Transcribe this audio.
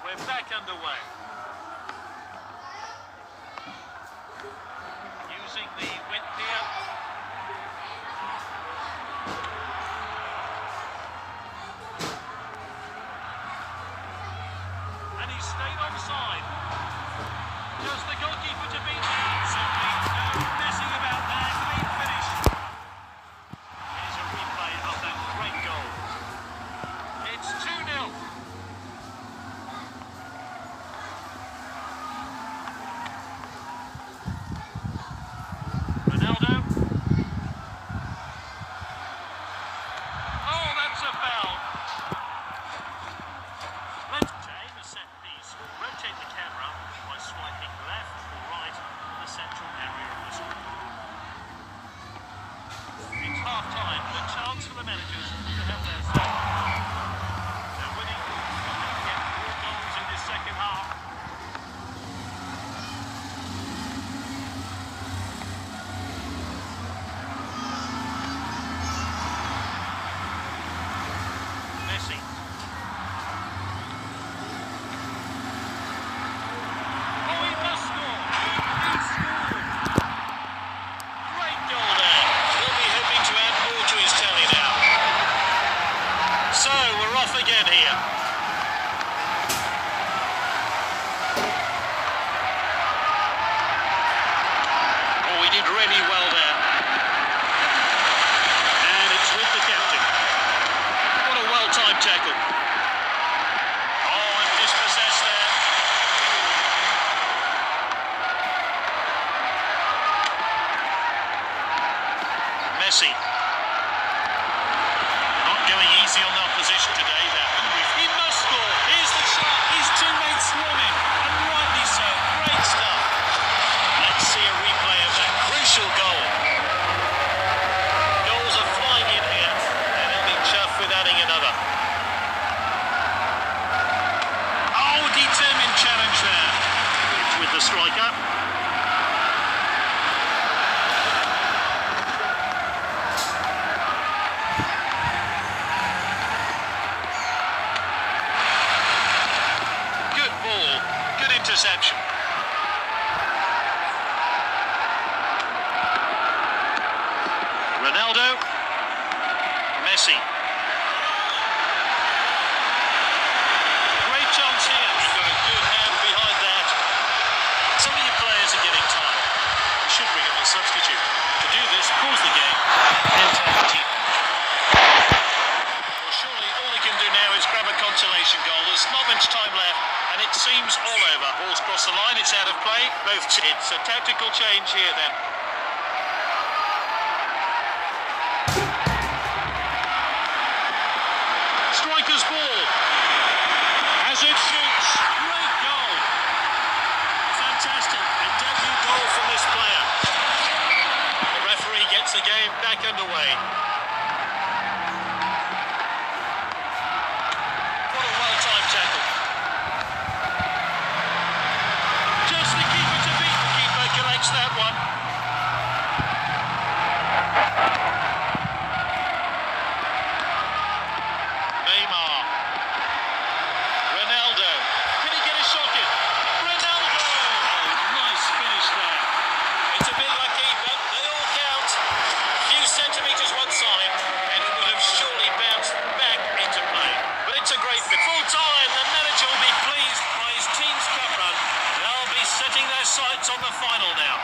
We're back underway. Using the width here. And he stayed onside. Just the goalkeeper to beat that. Simply no messing about there. Clean finish. Here's a replay of that great goal. It's 2-0. Ronaldo. Oh, that's a foul. Let's aim a set piece. Rotate the camera by swiping left or right in the central area of the screen. It's half time, the chance for the managers to have their say. They're winning, and get more goals in this second half. Messi. Oh, he must score. He scored. Great goal there. He'll be hoping to add more to his tally now. So, we're off again here. Oh, he did really well there. And it's with the captain. What a well-timed tackle. Oh, and dispossessed there. Messi. Not going easy on the opposition today. He must score. Here's the shot. His teammates swarming. And rightly so. Great stuff. Let's see a replay of that crucial goal. Goals are flying in here. And he'll be chuffed with adding another. Oh, determined challenge there. With the striker. Good ball. Good interception. Ronaldo. Messi. Great chance here. He's got a good hand behind that. Some of your players are getting tired. Should bring in a substitute. To do this, pause the game and take the team. Well, surely all he can do now is grab a consolation goal. There's not much time left, and it seems all over. Ball's crossed the line, it's out of play. It's a tactical change here then. Striker's ball. Hazard shoots. Great goal. Fantastic. A debut goal from this player. The referee gets the game back underway. What a well-timed tackle. Just the keeper to beat. The keeper collects that one. Neymar. Ronaldo. Can he get a shot in? Ronaldo! Oh, nice finish there. It's a bit lucky, but they all count. A few centimetres one side, and it would have surely bounced back into play. But it's a great bit. Full time, the manager will be pleased by his team's cup run. They'll be setting their sights on the final now.